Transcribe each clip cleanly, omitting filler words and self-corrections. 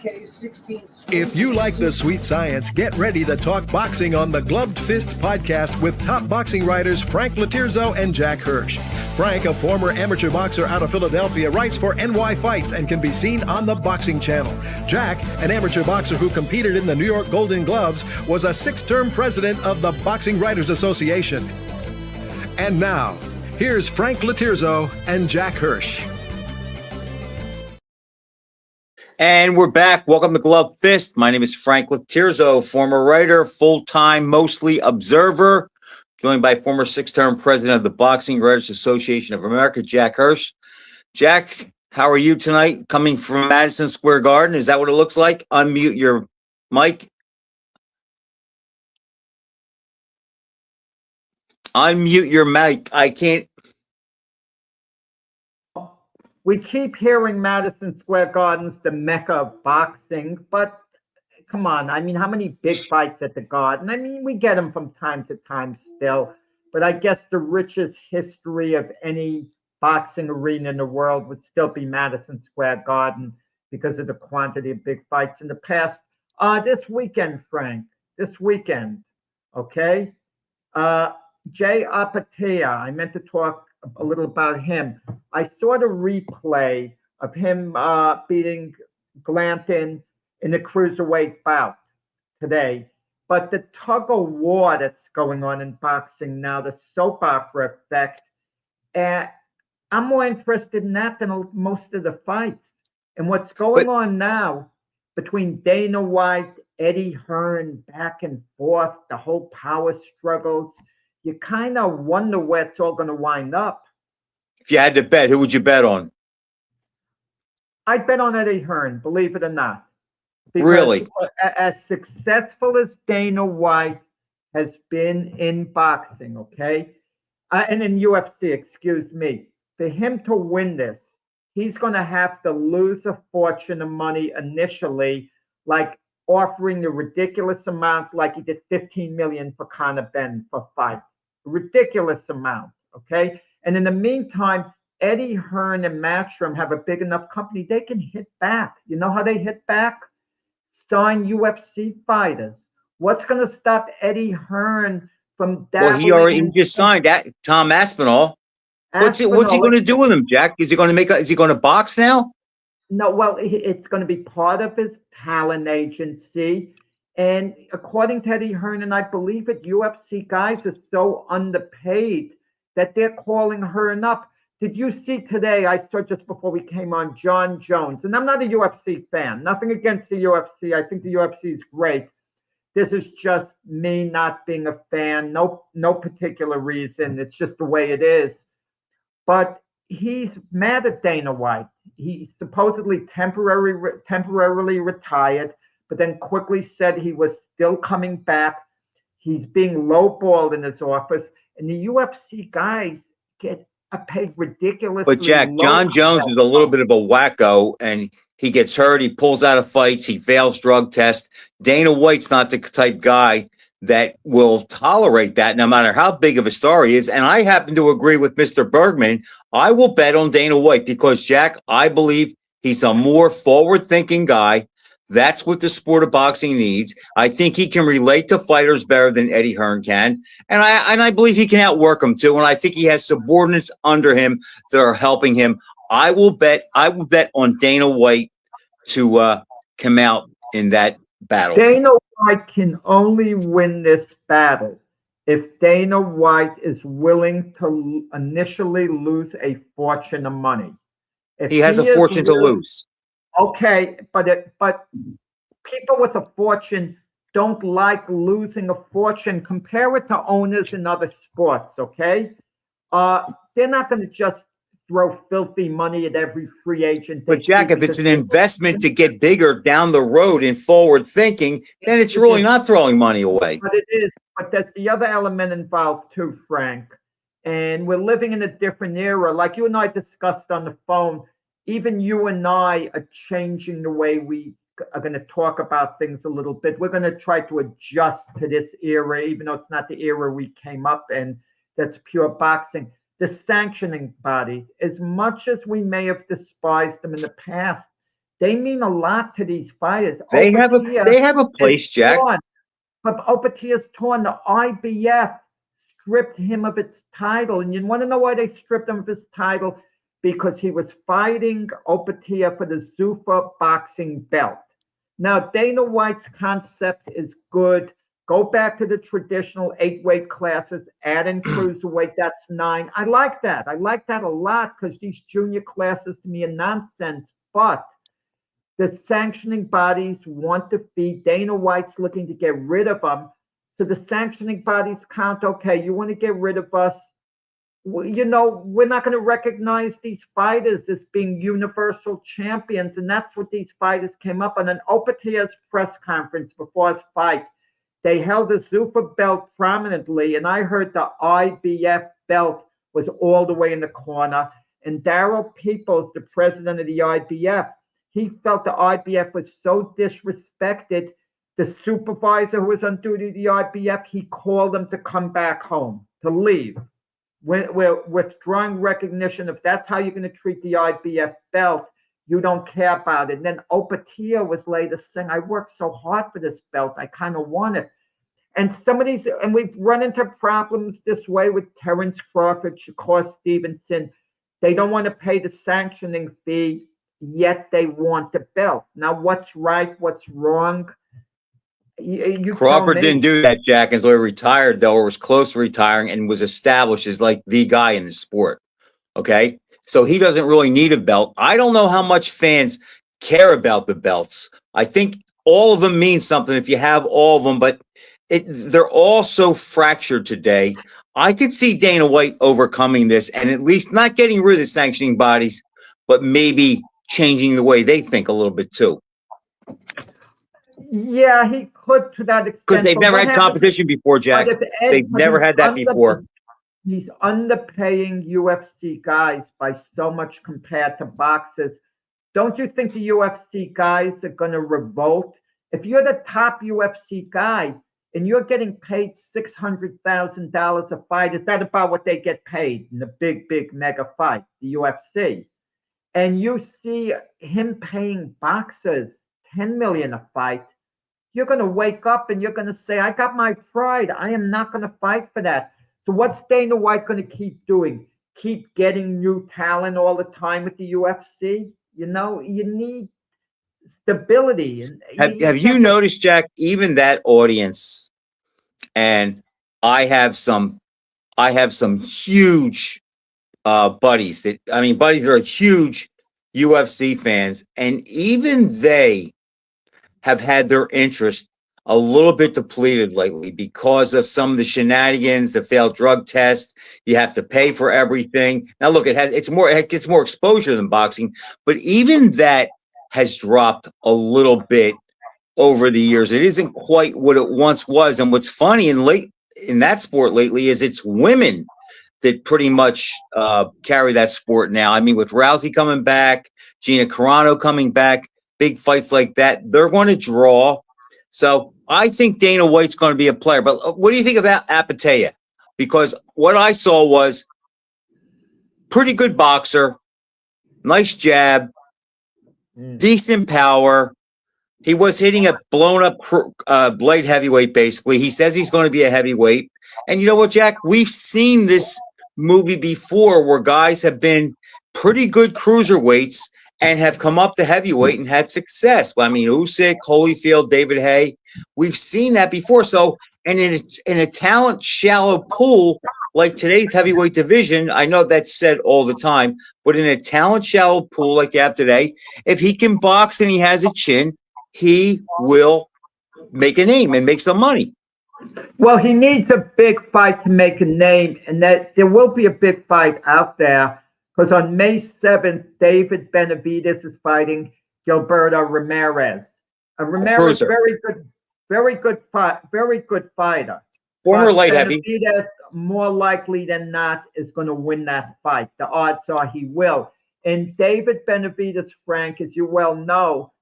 If you like the sweet science, get ready to talk boxing on the Gloved Fist podcast with top boxing writers Frank Latirzo and Jack Hirsch. Frank, a former amateur boxer out of Philadelphia, writes for NY Fights and can be seen on the Boxing Channel. Jack, an amateur boxer who competed in the New York Golden Gloves, was a 6-term president of the Boxing Writers Association. And now, here's Frank Latirzo and Jack Hirsch. And we're back. Welcome to Gloved Fist. My name is Frank Latirzo, former writer, full-time, mostly observer, joined by former 6-term president of the Boxing Writers Association of America, Jack Hirsch. Jack, how are you tonight? Coming from Madison Square Garden. Is that what it looks like? Unmute your mic. Unmute your mic. I can't. We keep hearing Madison Square Garden's the mecca of boxing, but come on. I mean, how many big fights at the Garden? I mean, we get them from time to time still, but I guess the richest history of any boxing arena in the world would still be Madison Square Garden because of the quantity of big fights in the past. This weekend, Frank, okay? Jay Apatia, I meant to talk a little about him. I saw the replay of him beating Glanton in the cruiserweight bout today. But the tug of war that's going on in boxing now, the soap opera effect, I'm more interested in that than most of the fights. And what's going on now between Dana White, Eddie Hearn, back and forth, the whole power struggles, you kind of wonder where it's all going to wind up. If you had to bet, who would you bet on? I'd bet on Eddie Hearn, believe it or not. Because really? As successful as Dana White has been in boxing, okay? And in UFC, excuse me. For him to win this, he's going to have to lose a fortune of money initially, like offering the ridiculous amount, like he did $15 million for Conor Benn for fight. Ridiculous amount, okay? And in the meantime, Eddie Hearn and Matchroom have a big enough company. They can hit back. You know how they hit back? Sign UFC fighters. What's going to stop Eddie Hearn from Well, he just signed that Tom Aspinall. What's he going to do with him, Jack? Is he going to box now? No, well, it's going to be part of his talent agency. And according to Eddie Hearn, and I believe it, UFC guys are so underpaid that they're calling Hearn up. Did you see today, I saw just before we came on, John Jones, and I'm not a UFC fan, nothing against the UFC. I think the UFC is great. This is just me not being a fan, no particular reason. It's just the way it is. But he's mad at Dana White. He supposedly temporarily retired, but then quickly said he was still coming back. He's being lowballed in his office, and the UFC guys get paid ridiculously. But Jack, John Jones is a little bit of a wacko, and he gets hurt. He pulls out of fights. He fails drug tests. Dana White's not the type guy that will tolerate that, no matter how big of a star he is. And I happen to agree with Mr. Bergman. I will bet on Dana White because, Jack, I believe he's a more forward-thinking guy. That's what the sport of boxing needs. I think he can relate to fighters better than Eddie Hearn can. And I believe he can outwork them too. And I think he has subordinates under him that are helping him. I will bet on Dana White to come out in that battle. Dana White can only win this battle if Dana White is willing to initially lose a fortune of money. If he has a fortune to lose. Okay, but people with a fortune don't like losing a fortune. Compare it to owners in other sports, okay? They're not going to just throw filthy money at every free agent. But Jack, if it's an investment to get bigger down the road in forward thinking, then it's really not throwing money away. But it is. But there's the other element involved too, Frank. And we're living in a different era. Like you and I discussed on the phone, even you and I are changing the way we are going to talk about things a little bit. We're going to try to adjust to this era, even though it's not the era we came up in. That's pure boxing. The sanctioning bodies, as much as we may have despised them in the past, They mean a lot to these fighters. They have a is place, Jack. torn, but Opatia's torn. The IBF stripped him of its title. And you want to know why they stripped him of his title? Because he was fighting Opatia for the Zuffa boxing belt. Now, Dana White's concept is good. Go back to the traditional 8-weight classes, add in cruiserweight, that's 9. I like that. I like that a lot because these junior classes to me are nonsense. But the sanctioning bodies want to feed. Dana White's looking to get rid of them. So the sanctioning bodies count, okay, you want to get rid of us. You know, we're not going to recognize these fighters as being universal champions. And that's what these fighters came up on. An Opatia's press conference before his fight, they held the Zuffa belt prominently. And I heard the IBF belt was all the way in the corner. And Daryl Peoples, the president of the IBF, he felt the IBF was so disrespected. The supervisor who was on duty at the IBF, he called them to come back home, to leave. We're withdrawing recognition. If that's how you're going to treat the IBF belt, you don't care about it. And then Opatia was later saying, I worked so hard for this belt, I kind of want it. And some of these, and we've run into problems this way with Terrence Crawford, Shakur Stevenson. They don't want to pay the sanctioning fee, yet they want the belt. Now, what's right, what's wrong? You Crawford didn't do that, Jack, until he retired, though, or was close to retiring and was established as like the guy in the sport. Okay. So he doesn't really need a belt. I don't know how much fans care about the belts. I think all of them mean something if you have all of them, but they're all so fractured today. I could see Dana White overcoming this and at least not getting rid of the sanctioning bodies, but maybe changing the way they think a little bit too. Yeah, he could to that extent. Because they've never had competition before, Jack. They've never had that before. He's underpaying UFC guys by so much compared to boxers. Don't you think the UFC guys are going to revolt? If you're the top UFC guy and you're getting paid $600,000 a fight, is that about what they get paid in the big mega fight, the UFC? And you see him paying boxers $10 million a fight, you're going to wake up and you're going to say, I got my pride. I am not going to fight for that. So what's Dana White going to keep doing? Keep getting new talent all the time at the UFC? You know, you need stability. Have you noticed, Jack, even that audience, and I have some huge buddies that are huge UFC fans, and even they have had their interest a little bit depleted lately because of some of the shenanigans, the failed drug test. You have to pay for everything. Now, look, it gets more exposure than boxing, but even that has dropped a little bit over the years. It isn't quite what it once was. And what's funny in that sport lately is it's women that pretty much carry that sport now. I mean, with Rousey coming back, Gina Carano coming back, big fights like that, they're going to draw. So I think Dana White's going to be a player. But what do you think about Opatia? Because what I saw was pretty good boxer, nice jab, decent power. He was hitting a blown up light heavyweight, basically. He says he's going to be a heavyweight. And you know what, Jack? We've seen this movie before where guys have been pretty good cruiserweights and have come up to heavyweight and had success. I mean, Usyk, Holyfield, David Haye, we've seen that before. So, and in a talent shallow pool like today's heavyweight division, I know that's said all the time, but in a talent shallow pool like they have today, if he can box and he has a chin, he will make a name and make some money. Well, he needs a big fight to make a name, and that there will be a big fight out there. Because on May 7th, David Benavidez is fighting Gilberto Ramirez. Ramirez, very good fighter. Former light heavy. Benavidez, more likely than not, is going to win that fight. The odds are he will. And David Benavidez, Frank, as you well know,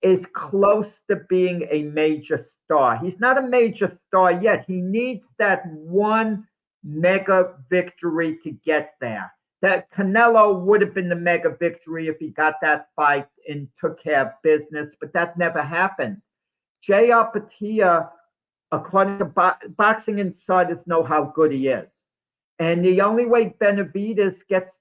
is close to being a major star. He's not a major star yet. He needs that one mega victory to get there. That Canelo would have been the mega victory if he got that fight and took care of business, but that never happened. J.R. Patia, according to Boxing Insiders, know how good he is. And the only way Benavidez gets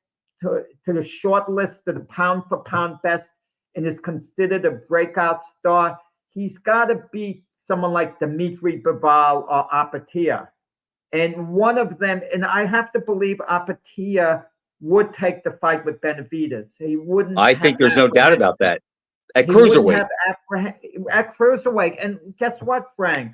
to the short list of the pound for pound best and is considered a breakout star, he's got to beat someone like Dimitri Bivol or Apatia. And one of them, and I have to believe Apatia would take the fight with Benavidez. He wouldn't. I think there's no doubt about that. At cruiserweight. At cruiserweight. And guess what, Frank?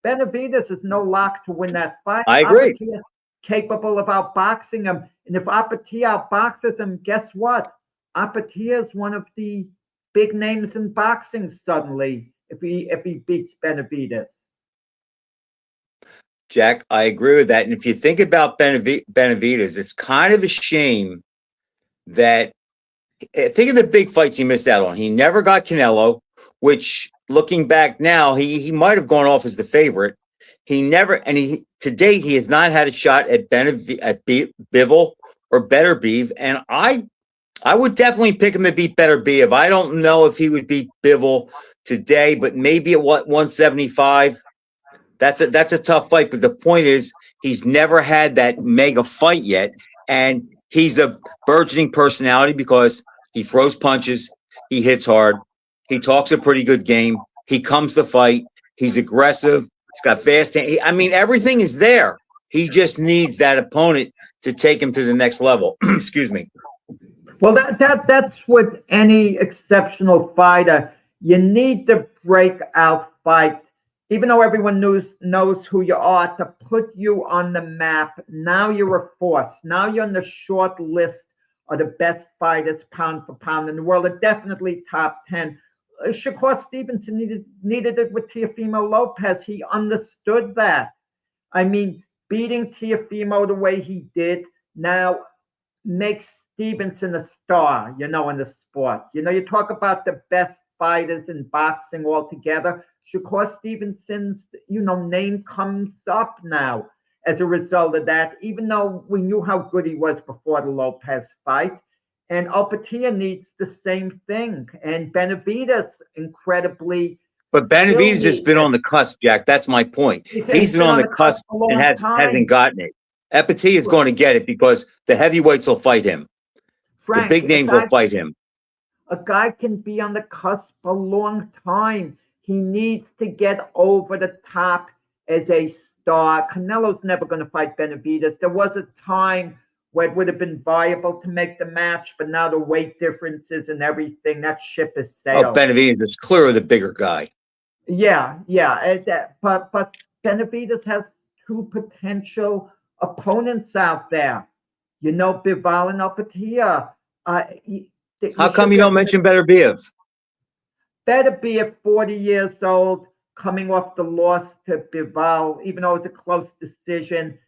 Benavidez is no lock to win that fight. I agree. Apatia is capable of outboxing him. And if Apatia outboxes him, guess what? Apatia is one of the big names in boxing suddenly if he beats Benavidez. Jack, I agree with that. And if you think about Benavidez, it's kind of a shame that think of the big fights he missed out on. He never got Canelo, which looking back now, he might have gone off as the favorite. He never, and to date, he has not had a shot at Bivol or Beterbiev. And I would definitely pick him to beat Beterbiev. I don't know if he would beat Bivol today, but maybe at 175. That's a tough fight. But the point is, he's never had that mega fight yet. And he's a burgeoning personality because he throws punches, he hits hard, he talks a pretty good game, he comes to fight, he's aggressive, he's got fast. I mean, everything is there. He just needs that opponent to take him to the next level. Excuse me. Well, that's with any exceptional fighter. You need the breakout fight. Even though everyone knows who you are, to put you on the map. Now you're a force. Now you're on the short list of the best fighters pound for pound in the world. Are definitely top 10. Shakur Stevenson needed it with Teofimo Lopez. He understood that. I mean, beating Teofimo the way he did now makes Stevenson a star, in the sport. You talk about the best fighters in boxing altogether. Shakur Stevenson's, name comes up now as a result of that, even though we knew how good he was before the Lopez fight. And Opatia needs the same thing. And Benavidez, incredibly. But Benavidez has been on the cusp, Jack. That's my point. He's been on the cusp and hasn't gotten it. Epatia is going to get it because the heavyweights will fight him. Frank, the big names will fight him. A guy can be on the cusp a long time. He needs to get over the top as a star. Canelo's never going to fight Benavidez. There was a time where it would have been viable to make the match, but now the weight differences and everything, that ship has sailed. Oh, Benavidez is clearly the bigger guy. Yeah. But Benavidez has two potential opponents out there. Bivol and Opatia. How come you don't mention Beterbiev? Beterbiev, 40 years old, coming off the loss to Bivol, even though it was a close decision.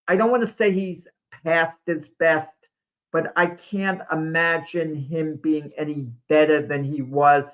I don't want to say he's past his best, but I can't imagine him being any better than he was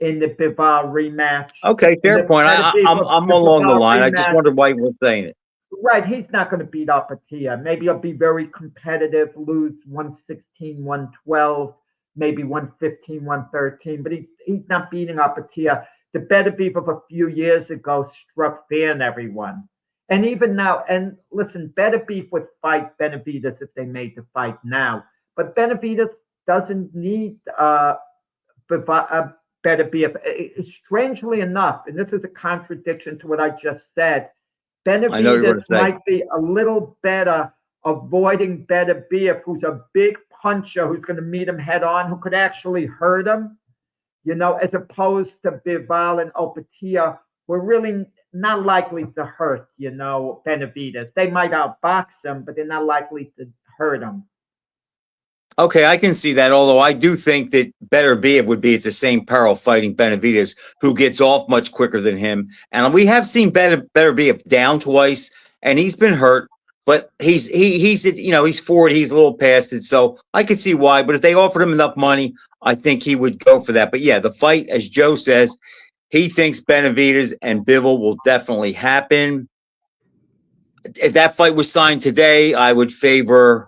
in the Bivol rematch. Okay, fair point. I'm along the line. I just wondered why you were saying it. Right, he's not going to beat Opatia. Maybe he'll be very competitive, lose 116, 112, maybe 115, 113, but he's not beating Opatia. The Beterbiev of a few years ago struck fear in everyone. And even now, and listen, Beterbiev would fight Benavidez if they made the fight now. But Benavidez doesn't need Beterbiev. Strangely enough, and this is a contradiction to what I just said, Benavidez might be a little better avoiding Beterbiev, who's a big puncher, who's going to meet him head on, who could actually hurt him, as opposed to Bivol and Opatia, who are really not likely to hurt, Benavidez. They might outbox him, but they're not likely to hurt him. Okay, I can see that, although I do think that Beterbiev would be at the same peril fighting Benavidez, who gets off much quicker than him. And we have seen Beterbiev down twice, and he's been hurt, but he's 40, he's a little past it, so I could see why. But if they offered him enough money, I think he would go for that. But yeah, the fight, as Joe says, he thinks Benavidez and Bivol will definitely happen. If that fight was signed today, I'd favor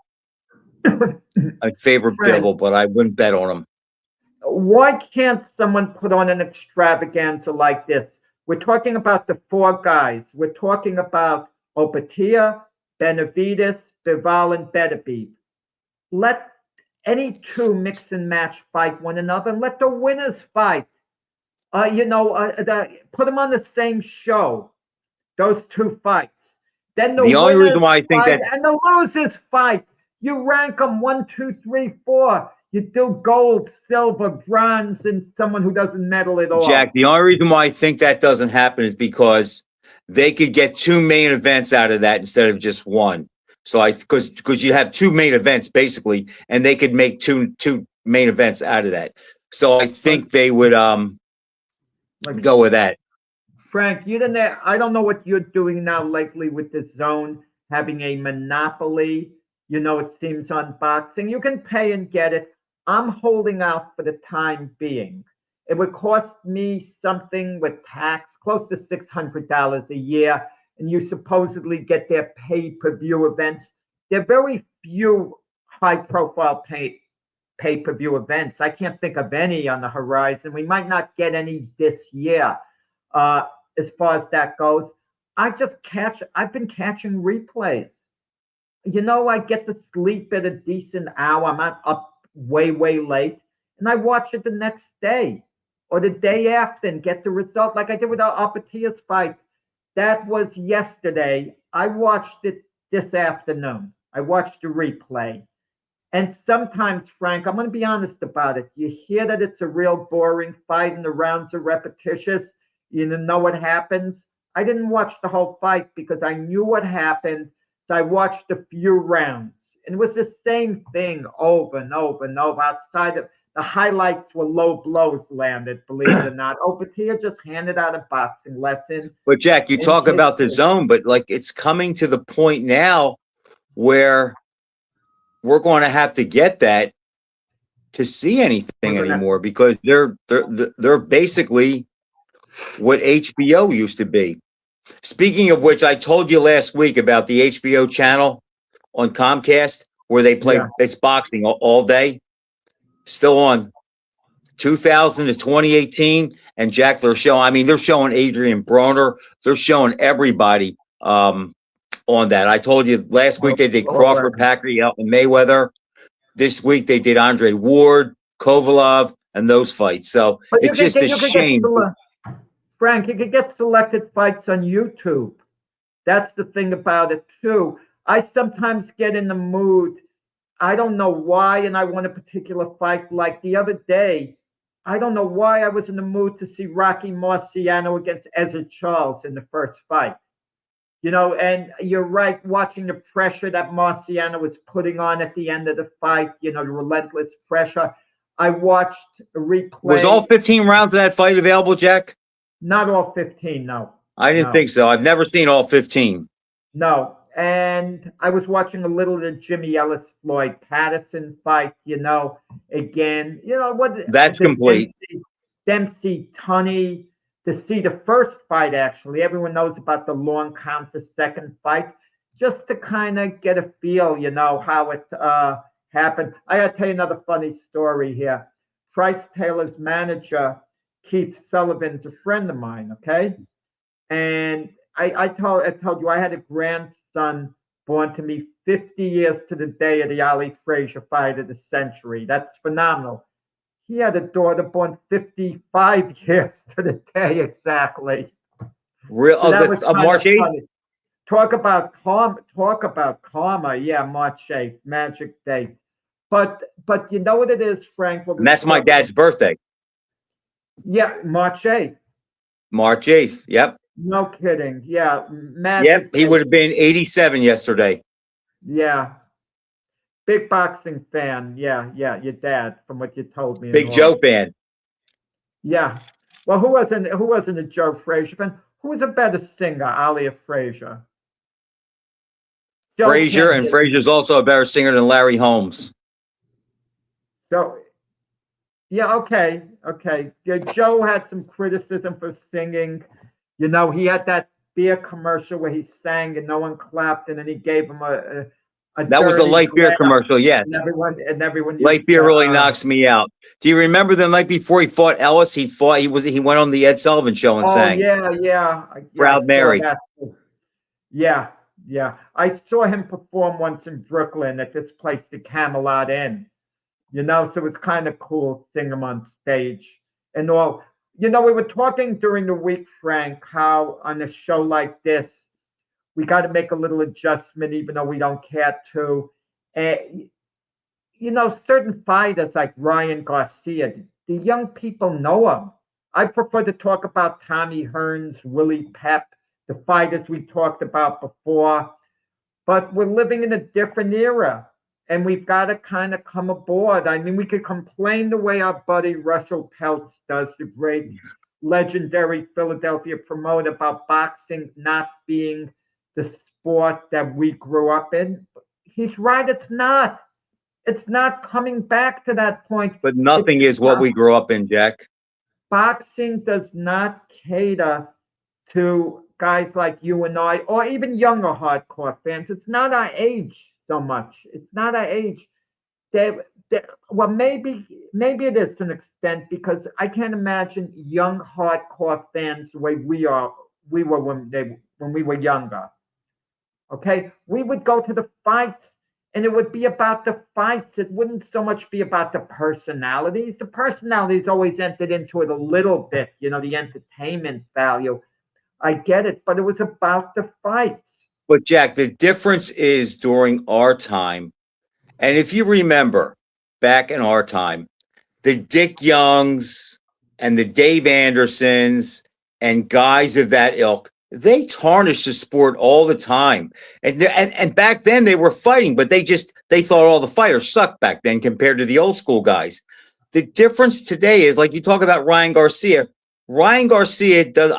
Bivol, but I wouldn't bet on him. Why can't someone put on an extravaganza like this? We're talking about the four guys. We're talking about Opatia, Benavides, Bival, and Beterbiev. Let any two mix and match fight one another and let the winners fight. Put them on the same show, those two fights. Then the The only winners reason why I think fight that, and the losers fight. You rank them 1, 2, 3, 4. You do gold, silver, bronze, and someone who doesn't medal at all. Jack, the only reason why I think that doesn't happen is because they could get two main events out of that instead of just one. So because you have two main events basically, and they could make two main events out of that. So I think they would go with that. Frank, you didn't. I don't know what you're doing now lately with the Zone having a monopoly. It seems on boxing. You can pay and get it. I'm holding out for the time being. It would cost me something with tax close to $600 a year, and you supposedly get their pay-per-view events. There are very few high-profile pay-per-view events. I can't think of any on the horizon. We might not get any this year. As far as that goes, I've been catching replays. I get to sleep at a decent hour. I'm not up way, way late. And I watch it the next day or the day after and get the result like I did with our Apatia's fight. That was yesterday. I watched it this afternoon. I watched the replay. And sometimes, Frank, I'm going to be honest about it. You hear that it's a real boring fight and the rounds are repetitious. You know what happens. I didn't watch the whole fight because I knew what happened. So I watched a few rounds. And it was the same thing over and over and over. Outside of the highlights were low blows landed, believe it or not. Opatia just handed out a boxing lesson. But Jack, you talk about the Zone, but like it's coming to the point now where we're going to have to get that to see anything anymore because they're basically what HBO used to be. Speaking of which, I told you last week about the HBO channel on Comcast where they play it's boxing all day. Still on 2000 to 2018. And Jack, they're showing Adrian Broner. They're showing everybody on that. I told you last week they did Crawford, Pacquiao, and Mayweather. This week they did Andre Ward, Kovalev, and those fights. So it's just a shame. Frank, you could get selected fights on YouTube. That's the thing about it, too. I sometimes get in the mood. I don't know why, and I want a particular fight. Like the other day, I don't know why I was in the mood to see Rocky Marciano against Ezra Charles in the first fight. And you're right, watching the pressure that Marciano was putting on at the end of the fight, the relentless pressure. I watched a replay. Was all 15 rounds of that fight available, Jack? Not all 15, no. I didn't think so. I've never seen all 15. No. And I was watching a little of the Jimmy Ellis Floyd Patterson fight, again. That's complete. Dempsey Tunney, to see the first fight, actually. Everyone knows about the long count, the second fight, just to kind of get a feel, how it happened. I got to tell you another funny story here. Price Taylor's manager, Keith Sullivan's a friend of mine, okay? And I told you I had a grandson born to me 50 years to the day of the Ali Frazier fight of the century. That's phenomenal. He had a daughter born 55 years to the day exactly. Real? So March 8th? Talk about karma. Yeah, March 8th, magic date. But you know what it is, Frank? And that's my dad's birthday. Yeah, March 8th. March 8th, yep. No kidding. Yeah. Magic yep, he would have been 87 yesterday. Yeah. Big boxing fan. Yeah, your dad, from what you told me. Big Joe fan. Yeah. Well, who wasn't a Joe Frazier fan? Who was a better singer, Ali or Frazier? Frazier, and Frazier's also a better singer than Larry Holmes. So, yeah, okay. Yeah, Joe had some criticism for singing. He had that beer commercial where he sang and no one clapped, and then he gave him a That was a dirty light beer glass, commercial, yes. and everyone Light used beer to, really knocks me out. Do you remember the night before he fought Ellis? He went on the Ed Sullivan Show and Oh sang yeah, Proud I saw Mary. that. Yeah, yeah. I saw him perform once in Brooklyn at this place, the Camelot Inn. So it was kind of cool seeing him on stage and all. We were talking during the week, Frank, how on a show like this, we got to make a little adjustment, even though we don't care to. Certain fighters like Ryan Garcia, the young people know him. I prefer to talk about Tommy Hearns, Willie Pep, the fighters we talked about before. But we're living in a different era, and we've got to kind of come aboard. I mean, we could complain the way our buddy Russell Peltz does, the great legendary Philadelphia promoter, about boxing not being the sport that we grew up in. He's right, it's not. It's not coming back to that point. But nothing is what we grew up in, Jack. Boxing does not cater to guys like you and I, or even younger hardcore fans. It's not our age so much. It's not our age. Well, maybe it is to an extent, because I can't imagine young hardcore fans the way we were when we were younger. Okay, we would go to the fights, and it would be about the fights. It wouldn't so much be about the personalities. The personalities always entered into it a little bit, the entertainment value. I get it, but it was about the fights. But Jack, the difference is during our time, and if you remember back in our time, the Dick Youngs and the Dave Andersons and guys of that ilk, they tarnished the sport all the time. And back then they were fighting, but they thought all the fighters sucked back then compared to the old school guys. The difference today is, like you talk about Ryan Garcia. Ryan Garcia does.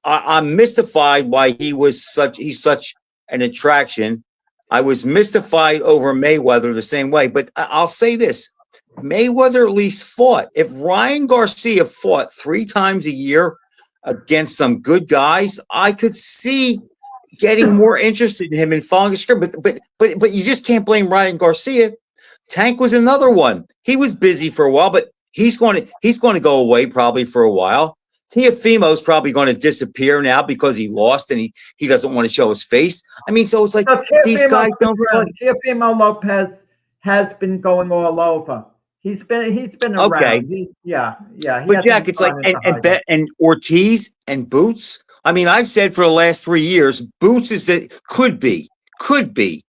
I'm mystified why he's such an attraction. I was mystified over Mayweather the same way, but I'll say this: Mayweather at least fought. If Ryan Garcia fought 3 times a year against some good guys, I could see getting more interested in him and following his script. But you just can't blame Ryan Garcia. Tank was another one. He was busy for a while, but he's going to go away probably for a while. Teofimo's probably going to disappear now because he lost and he doesn't want to show his face. I mean, so it's like these guys don't. Teofimo Lopez has been going all over. He's been around. Okay. Yeah. But Jack, it's like and Ortiz and Boots. I mean, I've said for the last 3 years, Boots could be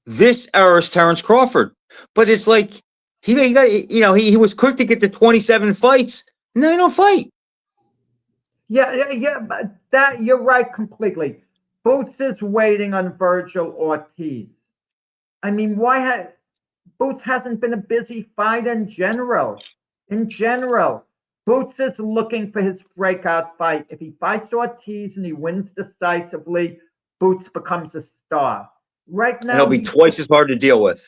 this era's Terrence Crawford. But it's like he was quick to get to 27 fights. No, he don't fight. Yeah, but that you're right completely. Boots is waiting on Virgil Ortiz. I mean, Boots hasn't been a busy fighter in general. Boots is looking for his breakout fight. If he fights Ortiz and he wins decisively, Boots becomes a star. Right now, and he'll be twice as hard to deal with.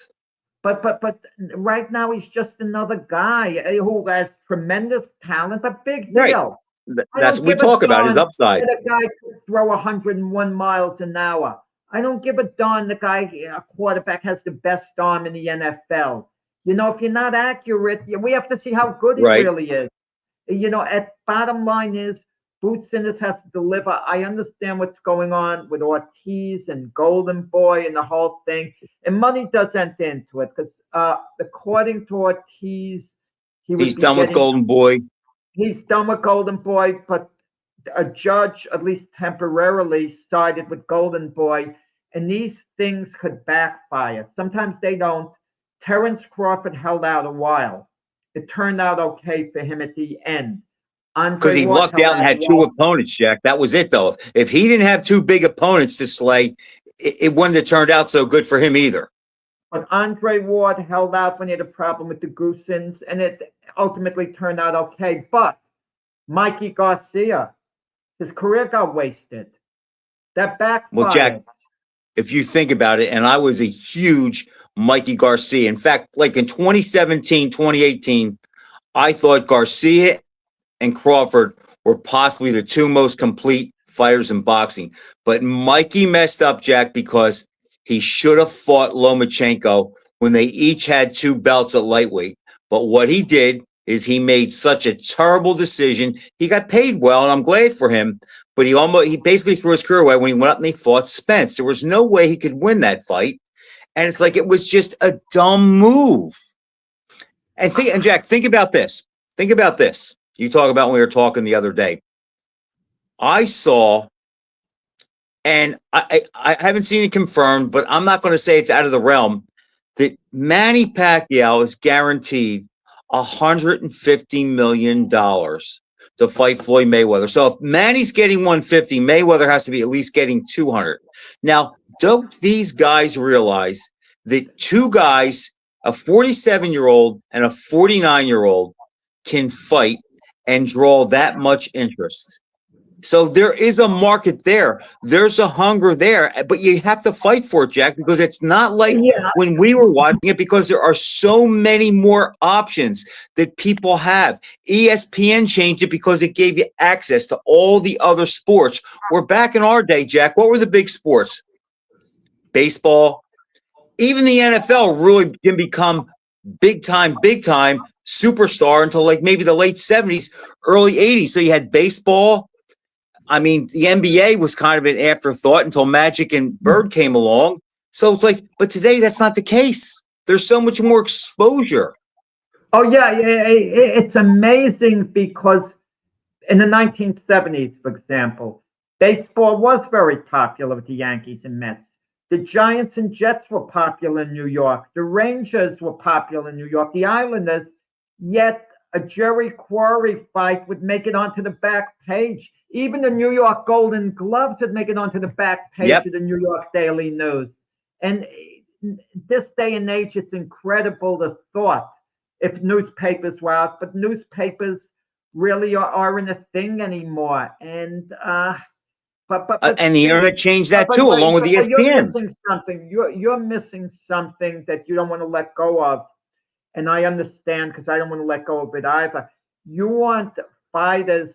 But right now he's just another guy who has tremendous talent, a big deal. Right. That's what we talk about, his upside. The guy could throw 101 miles an hour. I don't give a darn the guy, a quarterback, has the best arm in the NFL. If you're not accurate, we have to see how good he really is. At bottom line is, Boots Ennis has to deliver. I understand what's going on with Ortiz and Golden Boy and the whole thing. And money does enter into it because according to Ortiz, he's done with Golden Boy. He's done with Golden Boy, but a judge, at least temporarily, sided with Golden Boy. And these things could backfire. Sometimes they don't. Terrence Crawford held out a while. It turned out okay for him at the end. Because he lucked out and had 2 opponents, Jack. That was it, though. If he didn't have 2 big opponents to slay, it wouldn't have turned out so good for him either. But Andre Ward held out when he had a problem with the Goosens, and it ultimately turned out okay. But Mikey Garcia, his career got wasted. That backfired. Well, Jack, if you think about it, and I was a huge Mikey Garcia. In fact, like in 2017, 2018, I thought Garcia and Crawford were possibly the 2 most complete fighters in boxing. But Mikey messed up, Jack, because he should have fought Lomachenko when they each had 2 belts at lightweight. But what he did is he made such a terrible decision. He got paid well, and I'm glad for him, but he basically threw his career away when he went up and he fought Spence. There was no way he could win that fight. And it's like, it was just a dumb move. And Jack, think about this. Think about this. You talk about when we were talking the other day. I saw, and I haven't seen it confirmed, but I'm not going to say it's out of the realm, that Manny Pacquiao is guaranteed $150 million to fight Floyd Mayweather. So if Manny's getting 150, Mayweather has to be at least getting 200. Now, don't these guys realize that 2 guys, a 47-year-old and a 49-year-old, can fight and draw that much interest? So there is a market there. There's a hunger there, but you have to fight for it, Jack, because it's not like when we were watching it, because there are so many more options that people have. ESPN changed it because it gave you access to all the other sports. Where back in our day, Jack, what were the big sports? Baseball. Even the NFL really didn't become big time superstar until like maybe the late 70s, early 80s. So you had baseball. I mean, the NBA was kind of an afterthought until Magic and Bird came along. So it's like, but today that's not the case. There's so much more exposure. Oh, yeah. It's amazing because in the 1970s, for example, baseball was very popular with the Yankees and Mets. The Giants and Jets were popular in New York. The Rangers were popular in New York. The Islanders, yet a Jerry Quarry fight would make it onto the back page. Even the New York Golden Gloves would make it onto the back page of the New York Daily News. And this day and age, it's incredible the thought if newspapers were out, but newspapers really aren't a thing anymore. And and the internet changed that too, along with ESPN. You're missing something. You're missing something that you don't want to let go of. And I understand, because I don't want to let go of it either. You want fighters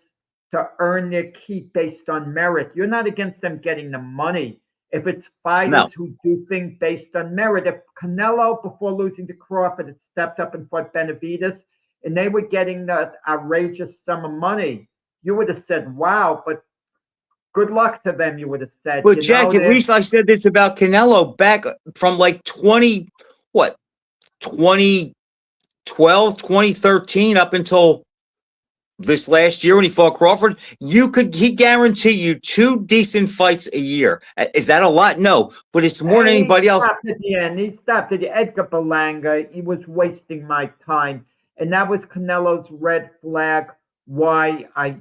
to earn their keep based on merit. You're not against them getting the money. If it's fighters who do things based on merit. If Canelo, before losing to Crawford, had stepped up and fought Benavidez, and they were getting the outrageous sum of money, you would have said, wow, but good luck to them, you would have said. But Jack, at least I said this about Canelo back from like 2012, 2013 up until this last year when he fought Crawford. He guaranteed you 2 decent fights a year. Is that a lot? No, but it's more than anybody else. He stopped at the Edgar Berlanga. He was wasting my time. And that was Canelo's red flag, why I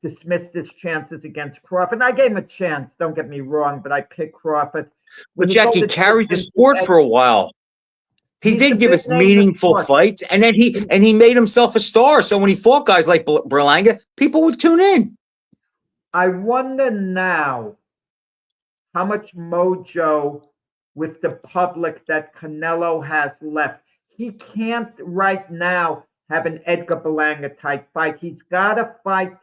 dismissed his chances against Crawford. And I gave him a chance, don't get me wrong, but I picked Crawford. But Jack, he carried the sport for a while. He did give us meaningful fights, and then he made himself a star. So when he fought guys like Berlanga, people would tune in. I wonder now how much mojo with the public that Canelo has left. He can't right now have an Edgar Berlanga type fight. He's got to fight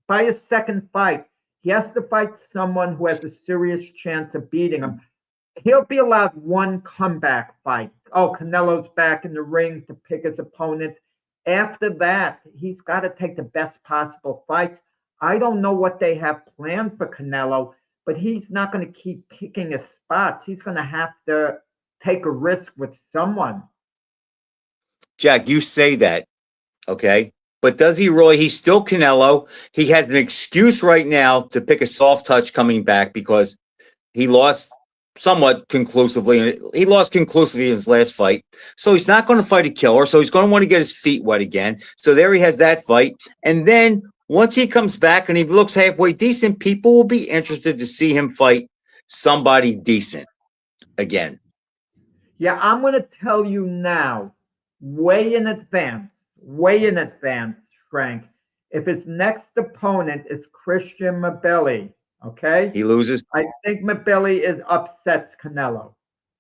by his second fight. He has to fight someone who has a serious chance of beating him. He'll be allowed 1 comeback fight. Oh, Canelo's back in the ring to pick his opponent. After that, he's got to take the best possible fights. I don't know what they have planned for Canelo, but he's not going to keep picking his spots. He's going to have to take a risk with someone. Jack, you say that, okay? But does he really? He's still Canelo. He has an excuse right now to pick a soft touch coming back because he lost somewhat conclusively. He lost conclusively in his last fight. So he's not going to fight a killer. So he's going to want to get his feet wet again. So there he has that fight. And then once he comes back and he looks halfway decent, people will be interested to see him fight somebody decent again. Yeah, I'm going to tell you now, way in advance, Frank, if his next opponent is Christian Mabelli, okay? He loses. I think Mabelli upsets Canelo.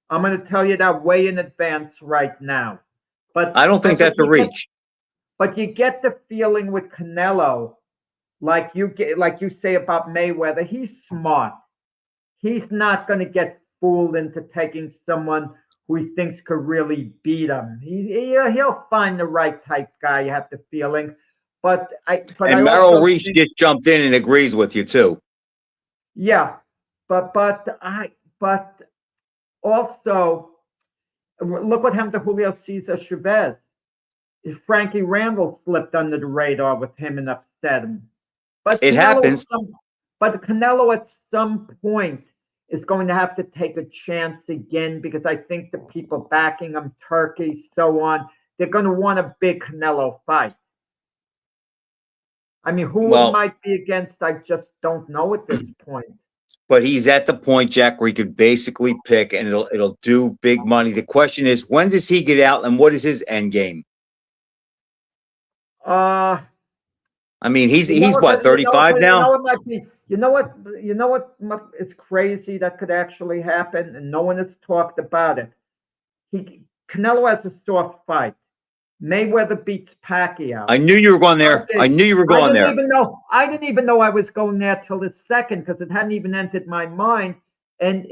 I'm going to tell you that way in advance right now. But I don't think that's a reach. But you get the feeling with Canelo, like you say about Mayweather, he's smart. he's not going to get fooled into taking someone who he thinks could really beat him. He'll find the right type guy. You have the feeling, but I And Merrill also Reese think, just jumped in and agrees with you too. yeah, but also look what happened to Julio Cesar Chavez. Frankie Randall slipped under the radar with him and upset him. But It happens. But Canelo at some point is going to have to take a chance again because I think the people backing him, Turkey, so on, they're going to want a big Canelo fight. I mean, who it might be against, I just don't know at this point. But he's at the point, Jack, where he could basically pick, and it'll do big money. The question is, when does he get out, and what is his end game? I mean, he's what, 35 now? You know what? It's crazy that could actually happen, and no one has talked about it. Canelo has a soft fight. Mayweather beats Pacquiao. I knew you were going there. I didn't even know I was going there till the second because it hadn't even entered my mind. And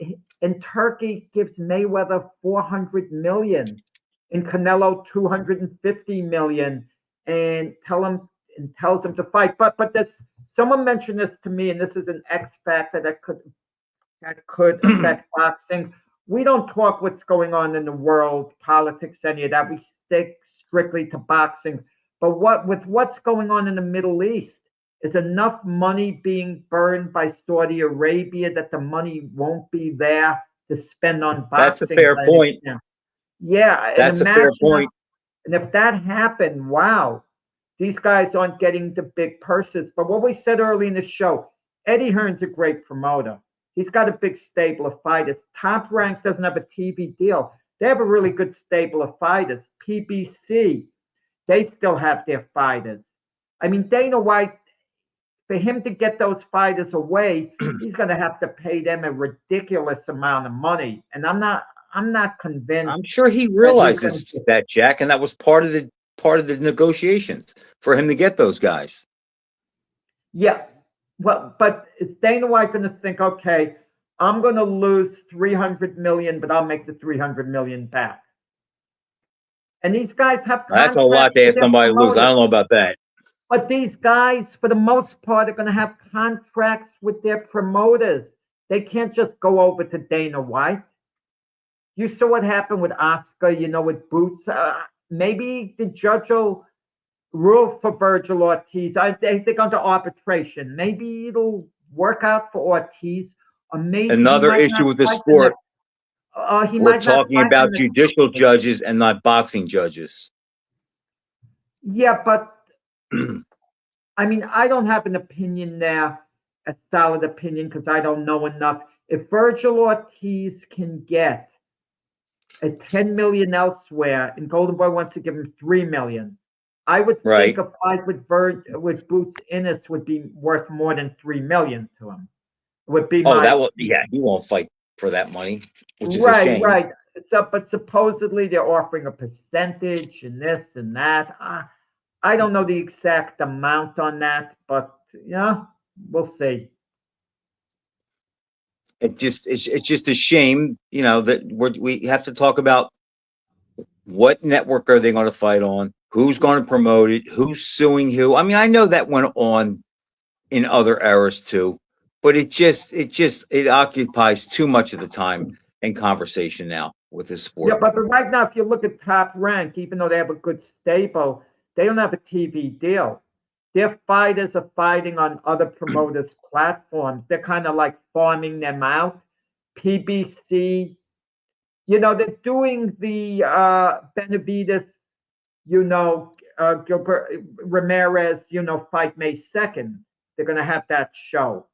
Turkey gives Mayweather 400 million, and Canelo 250 million, and tells him to fight. But someone mentioned this to me, and this is an X factor that could affect boxing. We don't talk what's going on in the world, politics, any of that. We stick strictly to boxing. But what's going on in the Middle East, is enough money being burned by Saudi Arabia that the money won't be there to spend on boxing. That's a fair point. Yeah, that's a fair point. And if that happened, wow, these guys aren't getting the big purses. But what we said early in the show, Eddie Hearn's a great promoter. He's got a big stable of fighters. Top Rank doesn't have a TV deal. They have a really good stable of fighters. PBC, they still have their fighters. I mean, Dana White, for him to get those fighters away, he's going to have to pay them a ridiculous amount of money. And I'm not convinced. I'm sure he realizes that, Jack, and that was part of the negotiations for him to get those guys. Yeah. Well, but is Dana White going to think, okay, I'm going to lose 300 million, but I'll make the 300 million back? And these guys have that's a lot to ask somebody to lose. I don't know about that. But these guys, for the most part, are going to have contracts with their promoters. They can't just go over to Dana White. You saw what happened with Oscar, with Boots. Maybe the judge will rule for Virgil Ortiz. They're going to arbitration. Maybe it'll work out for Ortiz. Or maybe another issue with the sport. We're talking about judicial judges and not boxing judges. Yeah, but I mean, I don't have an opinion there, a solid opinion, because I don't know enough. If Virgil Ortiz can get a 10 million elsewhere, and Golden Boy wants to give him 3 million, I would think a fight with Boots Ennis would be worth more than 3 million to him. It would be he won't fight for that money, which is a shame. Right. But supposedly they're offering a percentage and this and that. I don't know the exact amount on that, but yeah, we'll see. It's just a shame, that we have to talk about what network are they going to fight on, who's going to promote it, who's suing who. I mean, I know that went on in other eras too, but it occupies too much of the time and conversation now with this sport. Yeah, but right now, if you look at Top Rank, even though they have a good stable, they don't have a TV deal. Their fighters are fighting on other promoters' platforms. They're kind of like farming them out. PBC, they're doing the Benavidez, Gilbert Ramirez, fight May 2nd. They're going to have that show.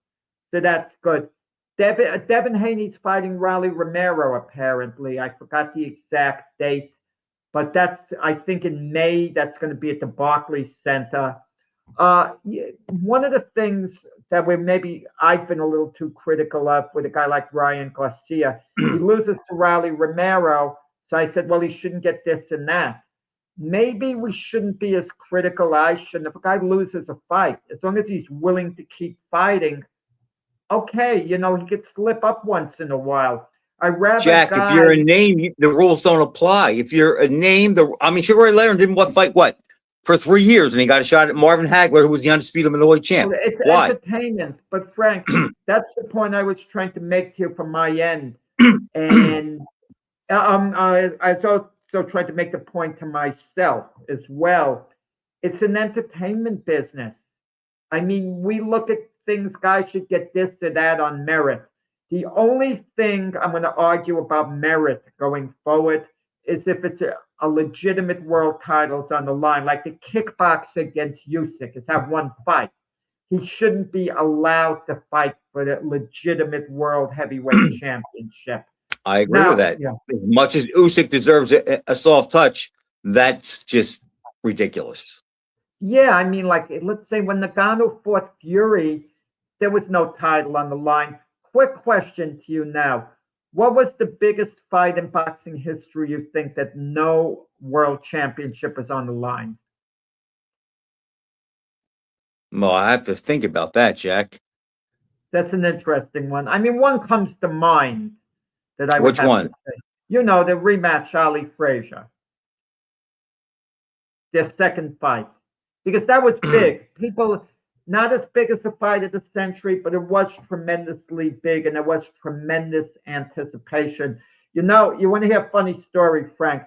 So that's good. Devin Haney's fighting Raleigh Romero, apparently. I forgot the exact date. But that's, I think, in May. That's going to be at the Barclays Center. One of the things that I've been a little too critical of with a guy like Ryan Garcia, he loses to Raleigh Romero. So I said, well, he shouldn't get this and that. Maybe we shouldn't be as critical. If a guy loses a fight, as long as he's willing to keep fighting, okay, you know, he could slip up once in a while. I rather Jack, if you're a guys. name, the rules don't apply. If you're a name, Sugar Ray Leonard didn't fight for 3 years, and he got a shot at Marvin Hagler, who was the undisputed middleweight champ. Well, it's Why? entertainment, but Frank, that's the point I was trying to make here from my end, and I also tried to make the point to myself as well. It's an entertainment business. I mean, we look at things, guys should get this or that on merit. The only thing I'm going to argue about merit going forward is if it's a legitimate world titles on the line, like the kickboxer against Usyk has had one fight. He shouldn't be allowed to fight for the legitimate world heavyweight championship. I agree with that. Yeah. As much as Usyk deserves a soft touch, that's just ridiculous. Yeah, I mean, like, let's say when Nagano fought Fury, there was no title on the line. Quick question to you now. What was the biggest fight in boxing history you think that no world championship is on the line? Well, I have to think about that, Jack. That's an interesting one. I mean, one comes to mind that I would Which have one? to say. You know, the rematch Ali Frazier. Their second fight. Because that was big. People, not as big as the fight of the century, but it was tremendously big and there was tremendous anticipation. You know, you want to hear a funny story, Frank?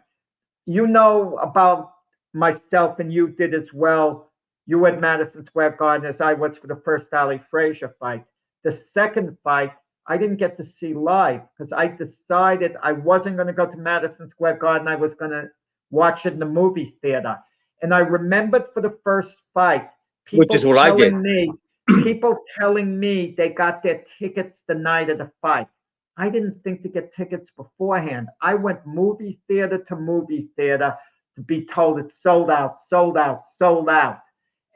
You know about myself, and you did as well. You were at Madison Square Garden as I was for the first Ali Frazier fight. The second fight, I didn't get to see live because I decided I wasn't going to go to Madison Square Garden. I was going to watch it in the movie theater. And I remembered for the first fight, Which is what I did. People telling me they got their tickets the night of the fight. I didn't think to get tickets beforehand. I went movie theater to movie theater to be told it's sold out, sold out, sold out.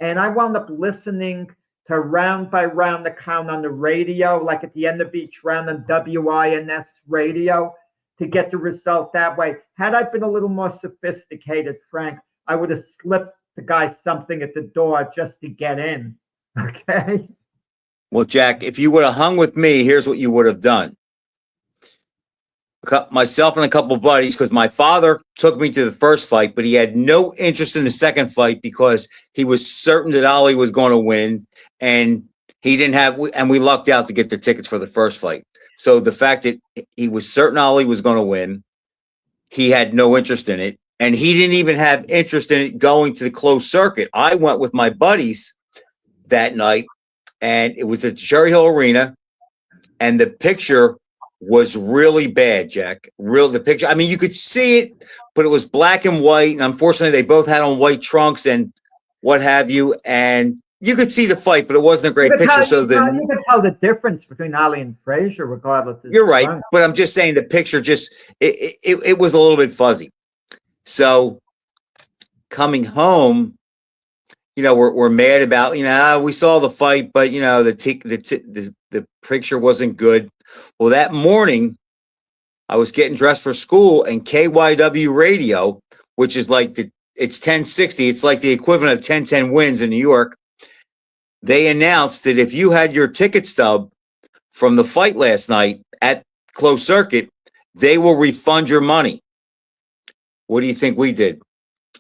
And I wound up listening to round by round account on the radio, like at the end of each round on WINS radio, to get the result that way. Had I been a little more sophisticated, Frank, I would have slipped the guy something at the door just to get in. Okay. Well, Jack, if you would have hung with me, here's what you would have done. Myself and a couple of buddies, because my father took me to the first fight, but he had no interest in the second fight because he was certain that Ali was going to win, and he didn't have, and we lucked out to get the tickets for the first fight. So the fact that he was certain Ali was going to win, he had no interest in it, and he didn't even have interest in it going to the closed circuit. I went with my buddies that night, and it was at Cherry Hill Arena, and the picture was really bad, Jack. The picture, I mean, you could see it, but it was black and white, and unfortunately they both had on white trunks and what have you, and you could see the fight, but it wasn't a great picture. You could tell the difference between Ali and Frazier regardless. You're right, but I'm just saying the picture it was a little bit fuzzy. So coming home, you know, we're mad about, you know, we saw the fight, but you know, the picture wasn't good. Well, that morning I was getting dressed for school, and KYW radio, which is like it's 1060, it's like the equivalent of 1010 wins in New York. They announced that if you had your ticket stub from the fight last night at closed circuit, they will refund your money. What do you think we did?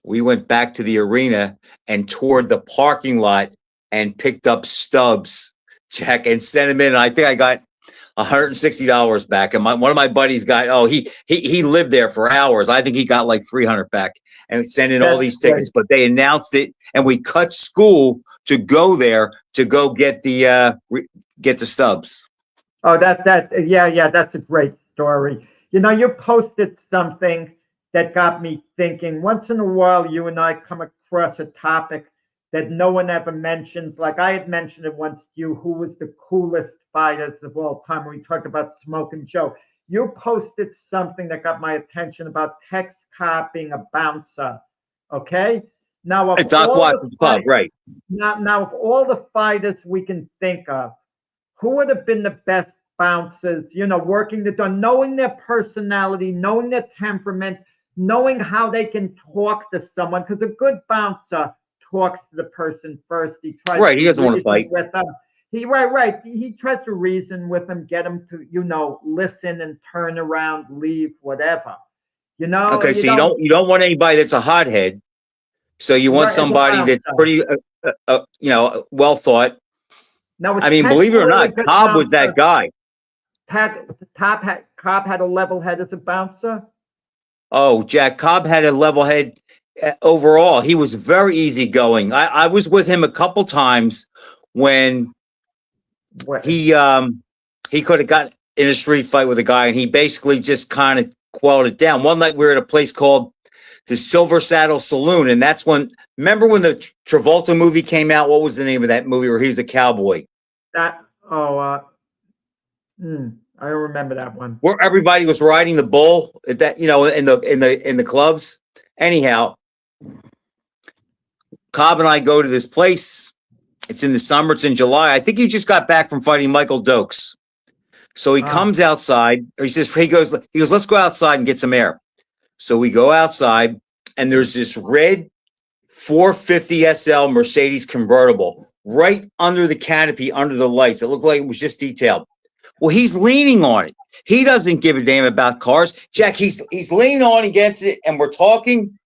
We went back to the arena and toured the parking lot and picked up stubs, Jack, and sent them in. And I think I got $160 back. And one of my buddies got, he lived there for hours. I think he got like $300 back and sent in all these tickets. But they announced it, and we cut school to go there to go get the stubs. Oh, that's a great story. You know, you posted something that got me thinking. Once in a while, you and I come across a topic that no one ever mentions. Like I had mentioned it once to you, who was the coolest fighters of all time when we talked about Smoke and Joe. You posted something that got my attention about Tex Cobb being a bouncer. Okay? Now, of Doc Watson's pub, right. Now, of all the fighters we can think of, who would have been the best bouncers, you know, working the door, knowing their personality, knowing their temperament, knowing how they can talk to someone, because a good bouncer talks to the person first. He tries he doesn't want to fight with them. Right. He tries to reason with him, get him to, listen and turn around, leave, whatever. Okay, You so you don't, don't want anybody that's a hothead. So you want right, as a somebody that's bouncer. pretty, well thought. Now, was I mean, Ted believe it or Boyle a not, good Cobb was that bouncer? guy. Cobb had a level head as a bouncer. Oh, Jack Cobb had a level head overall. He was very easygoing. I was with him a couple times when What? he could have got in a street fight with a guy, and he basically just kind of quelled it down. One night we were at a place called the Silver Saddle Saloon, and that's when, remember when the Travolta movie came out? What was the name of that movie where he was a cowboy? That? Oh, I don't remember that one. Where everybody was riding the bull at that, in the clubs. Anyhow, Cobb and I go to this place. It's in the summer. It's in July. I think he just got back from fighting Michael Dokes. So he comes outside. Or he goes, let's go outside and get some air. So we go outside, and there's this red 450 SL Mercedes convertible right under the canopy, under the lights. It looked like it was just detailed. Well, he's leaning on it. He doesn't give a damn about cars. Jack, he's leaning on against it, and we're talking,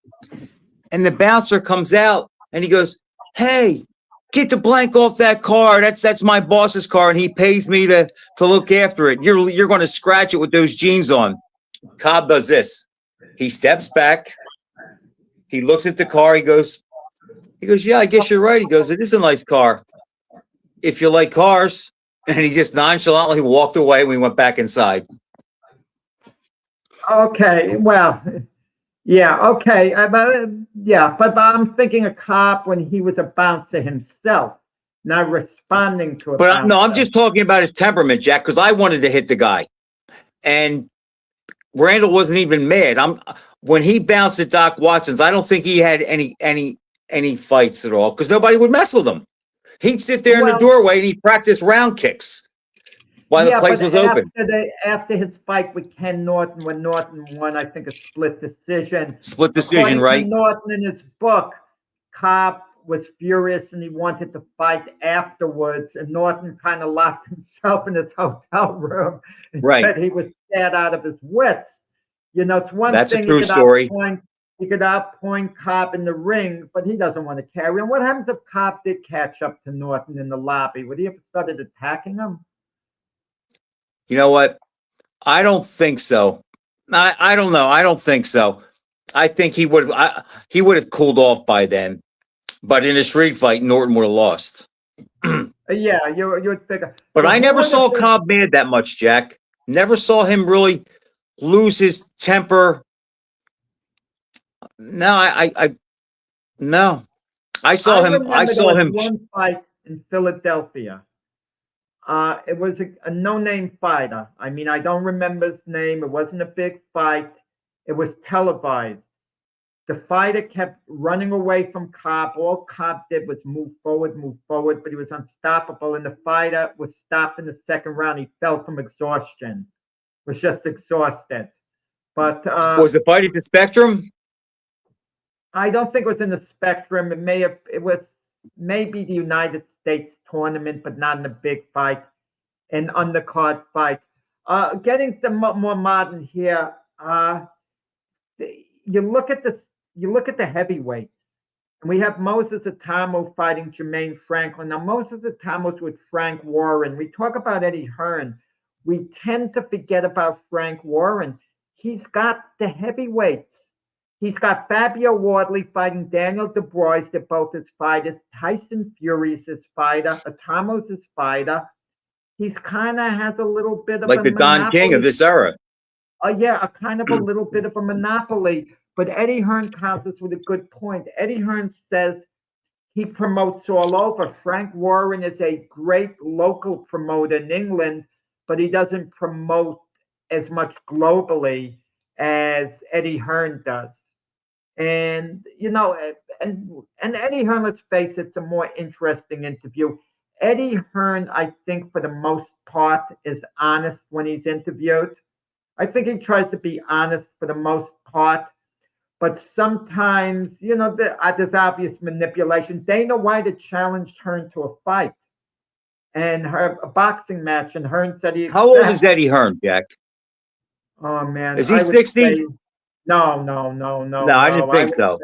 and the bouncer comes out, and he goes, "Hey, get the blank off that car. That's my boss's car, and he pays me to look after it. You're going to scratch it with those jeans on." Cobb does this. He steps back. He looks at the car. He goes, "Yeah, I guess you're right." He goes, "It is a nice car if you like cars." And he just nonchalantly walked away. We went back inside. Okay, well, yeah, okay, but I'm thinking of Cobb when he was a bouncer himself, not responding to a But bouncer. no, I'm just talking about his temperament, Jack, because I wanted to hit the guy, and Randall wasn't even mad. When he bounced at Doc Watson's, I don't think he had any fights at all because nobody would mess with him. He'd sit there in the doorway and he'd practice round kicks while the place was open. After his fight with Ken Norton, when Norton won, I think, a split decision. Split decision, According right? to Norton in his book, Cobb was furious and he wanted to fight afterwards, and Norton kind of locked himself in his hotel room and said he was scared out of his wits. It's one That's thing a true story. he could outpoint Cobb in the ring, but he doesn't want to carry him. What happens if Cobb did catch up to Norton in the lobby? Would he have started attacking him? You know what? I don't think so. I don't know. I don't think so. I think he would have cooled off by then. But in a street fight, Norton would have lost. Yeah, you would figure. But I never saw Cobb mad that much, Jack. Never saw him really lose his temper. No, no. I saw him. One fight in Philadelphia. It was a no-name fighter. I mean, I don't remember his name. It wasn't a big fight. It was televised. The fighter kept running away from Cobb. All Cobb did was move forward, but he was unstoppable. And the fighter was stopped in the second round. He fell from exhaustion. Was just exhausted. But was the fight at the Spectrum? I don't think it was in the Spectrum. It was maybe the United States tournament, but not in a big fight, an undercard fight. Getting to more modern here, you look at the heavyweights. And we have Moses Atamo fighting Jermaine Franklin. Now, Moses Atamo's with Frank Warren. We talk about Eddie Hearn. We tend to forget about Frank Warren. He's got the heavyweights. He's got Fabio Wardley fighting Daniel Dubois. They're both his fighters. Tyson Fury's his fighter. Atamo's his fighter. He's kind of has a little bit of like the Don King of this era. Yeah, a kind of a little bit of a monopoly. But Eddie Hearn counters with a good point. Eddie Hearn says he promotes all over. Frank Warren is a great local promoter in England, but he doesn't promote as much globally as Eddie Hearn does. And, and Eddie Hearn, let's face it, it's a more interesting interview. Eddie Hearn, I think, for the most part, is honest when he's interviewed. I think he tries to be honest for the most part. But sometimes, there's obvious manipulation. Dana White had challenged Hearn to a fight. and a boxing match, and Hearn said he How old is accepts. Eddie Hearn, Jack? Oh man, Is he I would 60? say no, no, no, no, No, I no. didn't think so.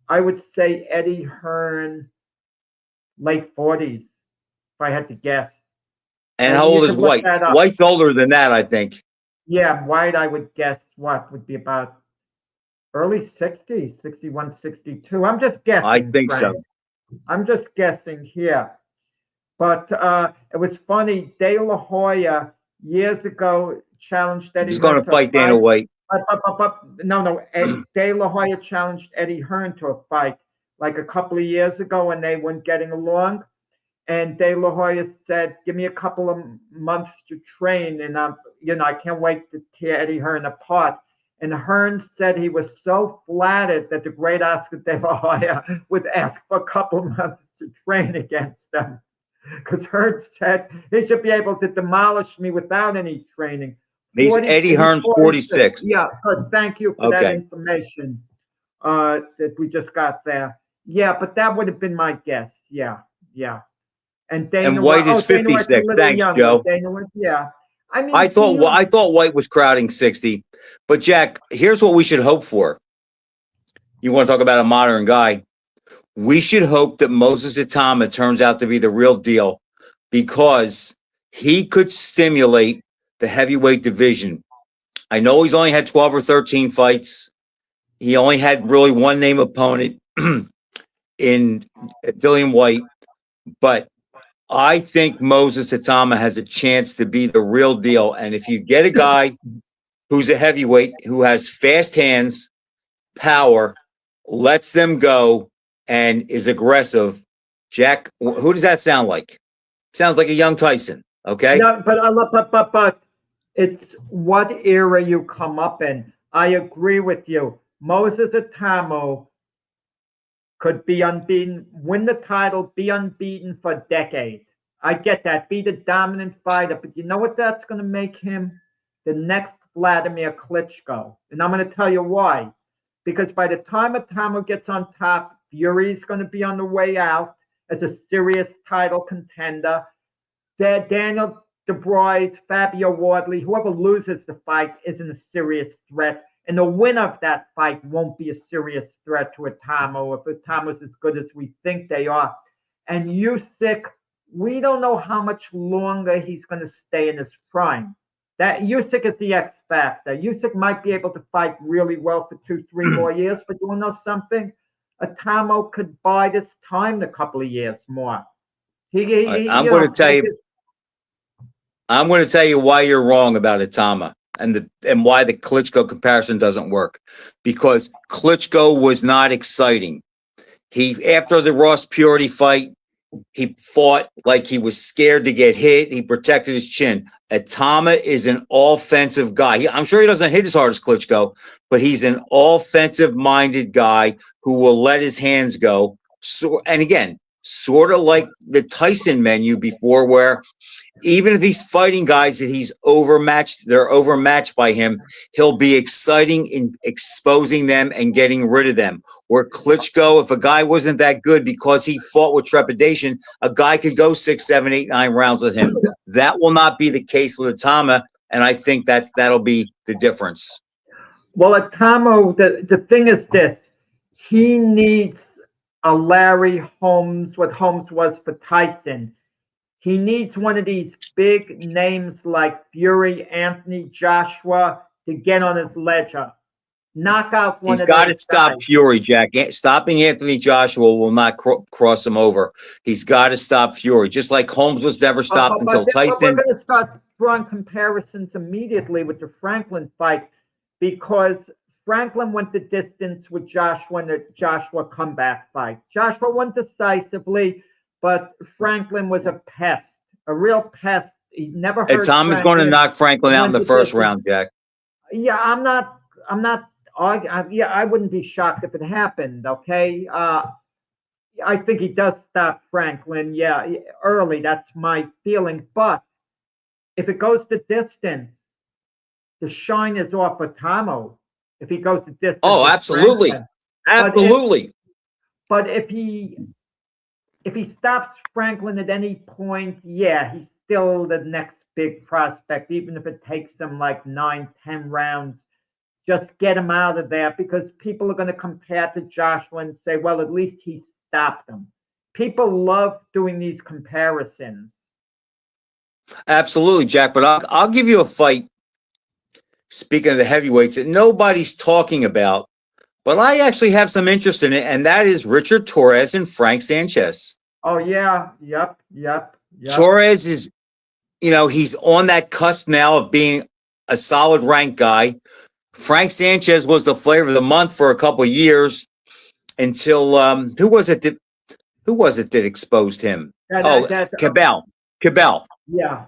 I would say Eddie Hearn, late 40s, if I had to guess. And And how you old is could look White? that up. White's older than that, I think. Yeah, White, I would guess what would be about early 60s, 61, 62. I'm just guessing, I think so. Frank. I'm just guessing here. But it was funny. De La Hoya years ago challenged Eddie He's Hearn going to to a fight Dana fight. White. No. De La Hoya challenged Eddie Hearn to a fight like a couple of years ago when they weren't getting along. And De La Hoya said, "Give me a couple of months to train, and I can't wait to tear Eddie Hearn apart." And Hearn said he was so flattered that the great Oscar De La Hoya would ask for a couple of months to train against them, because Hearn said he should be able to demolish me without any training. Eddie Hearn's 46. Yeah, good. Thank you for that Okay. information that we just got there. Yeah, but that would have been my guess. Yeah. And Dana White is Dana White's a 56. little Thanks, younger. Joe. Dana White, yeah. I mean, I thought White was crowding 60. But Jack, here's what we should hope for. You want to talk about a modern guy? We should hope that Moses Itama turns out to be the real deal, because he could stimulate the heavyweight division. I know he's only had 12 or 13 fights. He only had really one name opponent in Dillian White, but I think Moses Itama has a chance to be the real deal. And if you get a guy who's a heavyweight, who has fast hands, power, lets them go, and is aggressive, Jack, who does that sound like? Sounds like a young Tyson. Okay. No, but it's what era you come up in. I agree with you. Moses Itama could be unbeaten, win the title, be unbeaten for decades. I get that. Be the dominant fighter. But you know what that's going to make him? The next Vladimir Klitschko. And I'm going to tell you why. Because by the time Itama gets on top, Fury's going to be on the way out as a serious title contender. Daniel Dubois, Fabio Wardley, whoever loses the fight isn't a serious threat. And the winner of that fight won't be a serious threat to Itama if Itama's as good as we think they are. And Usyk, we don't know how much longer he's going to stay in his prime. That Usyk is the X factor. Usyk might be able to fight really well for 2-3 more years, but you want to know something? Itama could buy this time a couple of years more. I'm going to tell you why you're wrong about Itama and why the Klitschko comparison doesn't work. Because Klitschko was not exciting. After the Ross Purity fight, he fought like he was scared to get hit. He protected his chin. Itama is an offensive guy. I'm sure he doesn't hit as hard as Klitschko, but he's an offensive-minded guy who will let his hands go. So, and again, sort of like the Tyson menu before, where even if he's fighting guys that they're overmatched by him, he'll be exciting in exposing them and getting rid of them. Where Klitschko, if a guy wasn't that good because he fought with trepidation, a guy could go 6, 7, 8, 9 rounds with him. That will not be the case with Itama, and I think that'll be the difference. Well, Itama, the thing is this: he needs a Larry Holmes, what Holmes was for Tyson. He needs one of these big names like Fury, Anthony Joshua to get on his ledger. Knock out one of those. He's got to stop Fury, Jack. Stopping Anthony Joshua will not cross him over. He's got to stop Fury, just like Holmes was never stopped until Tyson. We're going to start drawing comparisons immediately with the Franklin fight, because Franklin went the distance with Joshua in the Joshua comeback fight. Joshua won decisively, but Franklin was a pest, a real pest. He never hurt. Itama's going to knock Franklin out in the first round, Jack. Yeah, I'm not. Yeah, I wouldn't be shocked if it happened. Okay, I think he does stop Franklin. Yeah, early. That's my feeling. But if it goes to distance, the shine is off Itama. If he goes to distance. Oh, absolutely, absolutely. But if he if he stops Franklin at any point, yeah, he's still the next big prospect, even if it takes him like 9, 10 rounds. Just get him out of there because people are going to compare to Joshua and say, well, at least he stopped him. People love doing these comparisons. Absolutely, Jack. But I'll give you a fight. Speaking of the heavyweights that nobody's talking about, but I actually have some interest in it, and that is Richard Torres and Frank Sanchez. Oh, yeah. Yep. Torres is, he's on that cusp now of being a solid ranked guy. Frank Sanchez was the flavor of the month for a couple of years until who was it that exposed him? Cabell. Yeah.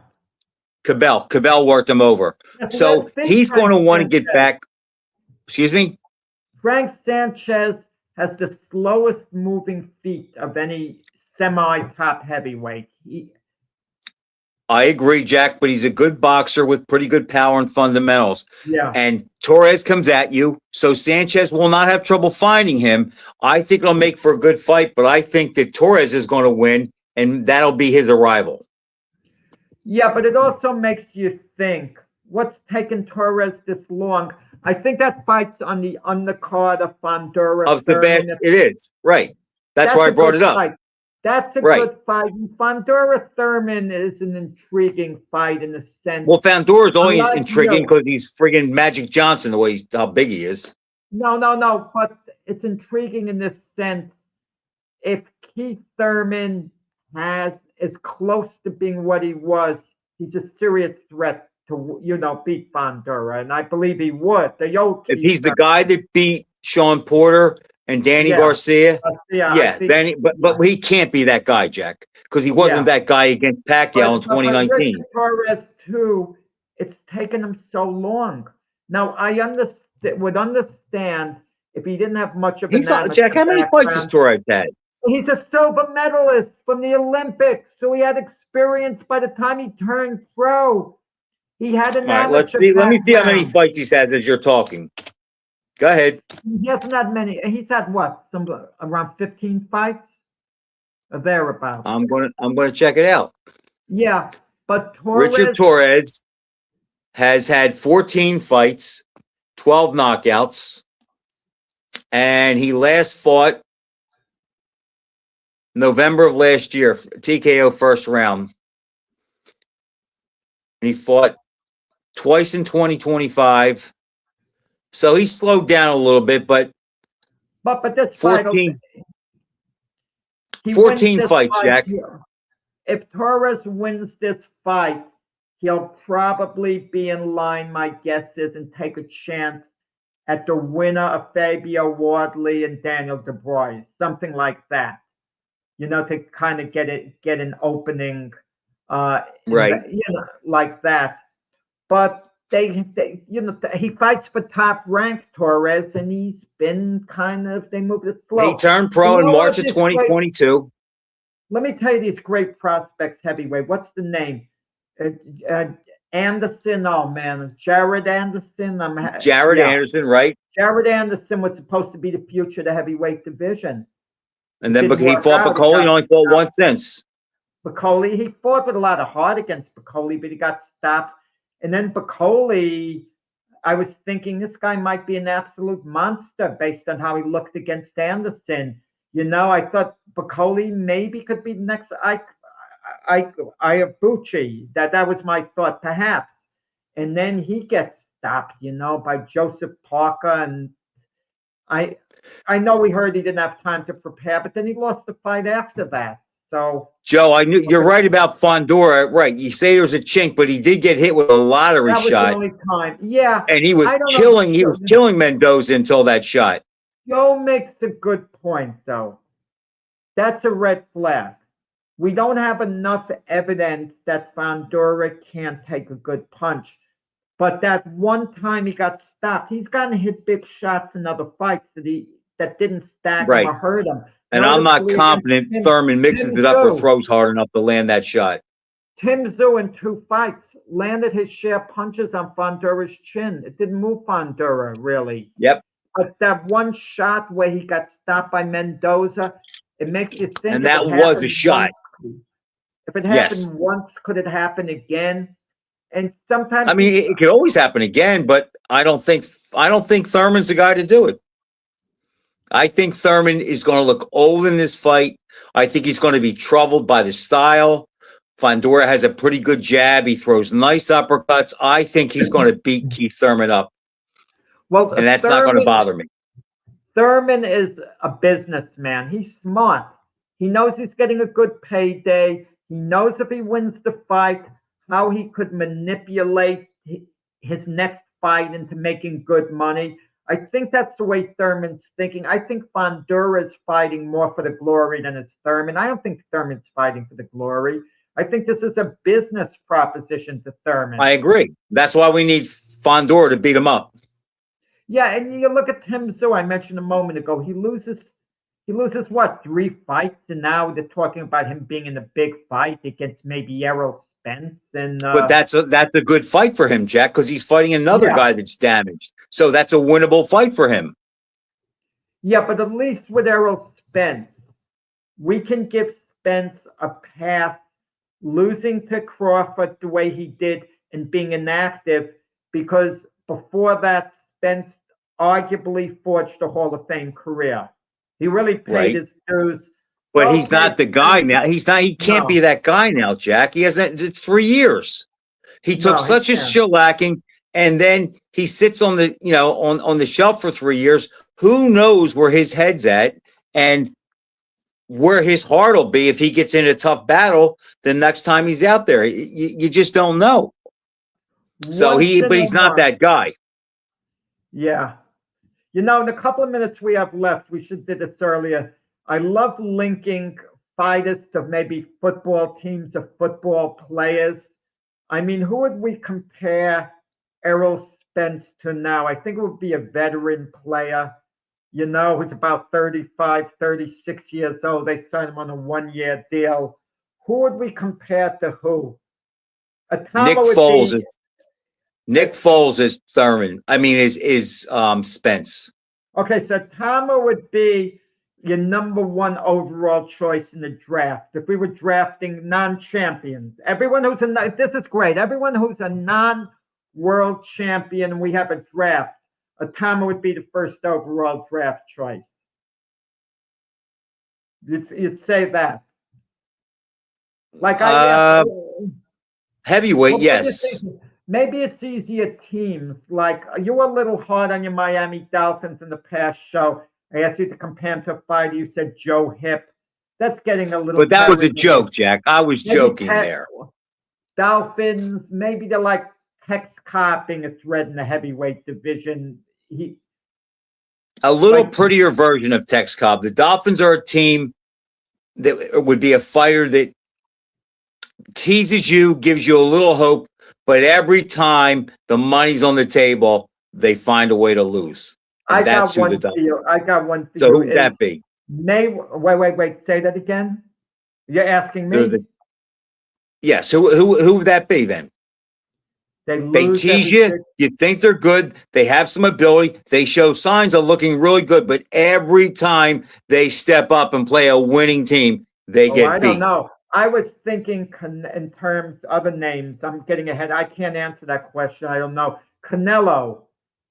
Cabell worked him over. So he's going to want to get back. Excuse me? Frank Sanchez has the slowest moving feet of any semi-top heavyweight. I agree, Jack, but he's a good boxer with pretty good power and fundamentals. Yeah. And Torres comes at you, so Sanchez will not have trouble finding him. I think it'll make for a good fight, but I think that Torres is going to win, and that'll be his arrival. Yeah, but it also makes you think, what's taken Torres this long? I think that fight's on the undercard of Fundora. Of Sebastian, it is, right. That's why I brought it up. Fight. That's a good fight. Fundora Thurman is an intriguing fight in a sense. Well, Fundora is only intriguing because he's friggin' Magic Johnson, the way how big he is. No, but it's intriguing in this sense. If Keith Thurman is close to being what he was, he's a serious threat to, beat Fundora, and I believe he would. If he's the guy that beat Sean Porter and Danny Garcia, but he can't be that guy, Jack, because he wasn't that guy against Pacquiao in 2019. Torres too, it's taken him so long. Now I would understand if he didn't have much of an Jack, how many fights has Torres had? He's a silver medalist from the Olympics, so he had experience by the time he turned pro. He had an. All right, let's see. Let me see how many fights he's had as you're talking. Go ahead. He hasn't had many. He's had what? Around 15 fights, or thereabouts. I'm gonna check it out. Yeah, but Richard Torres has had 14 fights, 12 knockouts, and he last fought November of last year, TKO first round. He fought twice in 2025. So he slowed down a little bit, but this 14 fights, Jack. If Torres wins this fight, he'll probably be in line, my guess is, and take a chance at the winner of Fabio Wardley and Daniel Dubois, something like that. To kind of get an opening, right? Like that. But they he fights for top ranked Torres, and he's been they moved it slow. He turned pro in March of 2022. Let me tell you these great prospects heavyweight. What's the name? Anderson. Oh man, Jared Anderson. Anderson, right? Jared Anderson was supposed to be the future of the heavyweight division. And then he fought Piccoli. He only fought once since. Piccoli, he fought with a lot of heart against Piccoli, but he got stopped. And then Piccoli, I was thinking this guy might be an absolute monster based on how he looked against Anderson. I thought Piccoli maybe could be the next Ibuchi. That was my thought, perhaps. And then he gets stopped, by Joseph Parker. And I know we heard he didn't have time to prepare, but then he lost the fight after that. So, Joe, I knew you're right about Fundora. Right, you say there's a chink, but he did get hit with a lottery shot. The only time. Yeah, and he was killing. He was killing Mendoza until that shot. Joe makes a good point, though. That's a red flag. We don't have enough evidence that Fundora can't take a good punch. But that one time he got stopped, he's gotten hit big shots in other fights that didn't stack him or hurt him. And I'm not confident Thurman mixes it up or throws hard enough to land that shot. Tim Tszyu in 2 fights landed his share punches on Fundora's chin. It didn't move Fundora, really. Yep. But that one shot where he got stopped by Mendoza, It makes you think. And if that it was a happened shot. once, if it Yes. happened once, could it happen again? And sometimes I mean, it could always happen again, but I don't think Thurman's the guy to do it. I think Thurman is going to look old in this fight. I think he's going to be troubled by the style. Fundora has a pretty good jab. He throws nice uppercuts. I think he's going to beat Keith Thurman up, well, and that's not going to bother me. Thurman is a businessman. He's smart. He knows he's getting a good payday. He knows if he wins the fight, how he could manipulate his next fight into making good money. I think that's the way Thurman's thinking. I think Fundora is fighting more for the glory than it's Thurman. I don't think Thurman's fighting for the glory. I think this is a business proposition to Thurman. I agree. That's why we need Fundora to beat him up. Yeah, and you look at Tim Tszyu, I mentioned a moment ago. He loses what, 3 fights, and now they're talking about him being in a big fight against maybe Errol Spence. And But that's a good fight for him, Jack, because he's fighting another guy that's damaged. So that's a winnable fight for him. Yeah, but at least with Errol Spence, we can give Spence a pass losing to Crawford the way he did and being inactive, because before that, Spence arguably forged a Hall of Fame career. He really paid his dues. But he's not the guy now. He can't be that guy now, Jack. He hasn't, it's 3 years. He took such a shellacking, and then he sits on the, on the shelf for 3 years. Who knows where his head's at and where his heart will be if he gets in a tough battle the next time he's out there. You just don't know. So but he's not that guy. Yeah. In the couple of minutes we have left, we should do this earlier. I love linking fighters to maybe football teams or football players. I mean, who would we compare Errol Spence to now? I think it would be a veteran player, who's about 35, 36 years old. They signed him on a 1-year deal. Who would we compare to who? Nick Foles is Thurman. I mean, is Spence. Okay, so Tama would be your number 1 overall choice in the draft. If we were drafting non-champions, this is great. Everyone who's a non-world champion, and we have a draft, Tama would be the first overall draft choice. You'd say that. Like heavyweight, yes. Maybe it's easier teams. Like, you were a little hard on your Miami Dolphins in the past show. I asked you to compare him to a fighter. You said Joe Hip. That's getting a little. But that was a joke, Jack. I was joking there. Dolphins, maybe they're like Tex Cobb being a threat in the heavyweight division. A little prettier version of Tex Cobb. The Dolphins are a team that would be a fighter that teases you, gives you a little hope, but every time the money's on the table, they find a way to lose. And I got one for you. So who would that be? Wait. Say that again. You're asking me? Yes. Who would that be then? They tease you. You think they're good. They have some ability. They show signs of looking really good, but every time they step up and play a winning team, they get beat. I don't know. I was thinking in terms of other names. I'm getting ahead. I can't answer that question. I don't know. Canelo,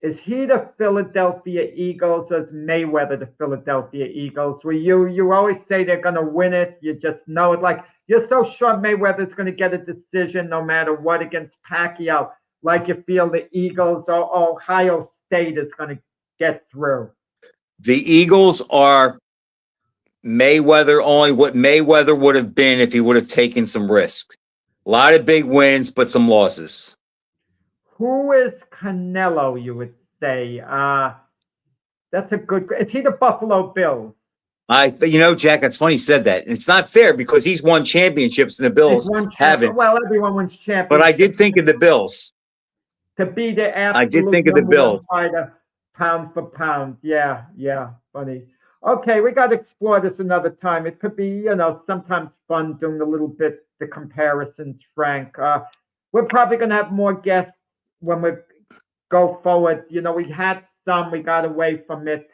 is he the Philadelphia Eagles or is Mayweather the Philadelphia Eagles? Where you always say they're going to win it. You just know it. Like, you're so sure Mayweather's going to get a decision no matter what against Pacquiao. Like, you feel the Eagles or Ohio State is going to get through. The Eagles are Mayweather only what Mayweather would have been if he would have taken some risk. A lot of big wins, but some losses. Who is Canelo, you would say? That's a good... Is he the Buffalo Bills? Jack, it's funny you said that. And it's not fair because he's won championships and the Bills haven't. Well, everyone wins championships. But I did think of the Bills. To be the absolute I did think of the Bills. Fighter, pound for pound. Yeah, funny. Okay, we got to explore this another time. It could be, sometimes fun doing a little bit the comparisons, Frank. We're probably going to have more guests when we go forward. We had some, we got away from it.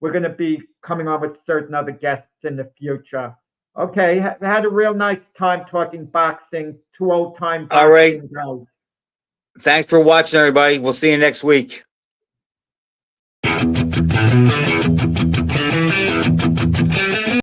we're going to be coming on with certain other guests in the future. Okay, had a real nice time talking boxing, 2 old-time boxing All right. guys. Thanks for watching, everybody. We'll see you next week.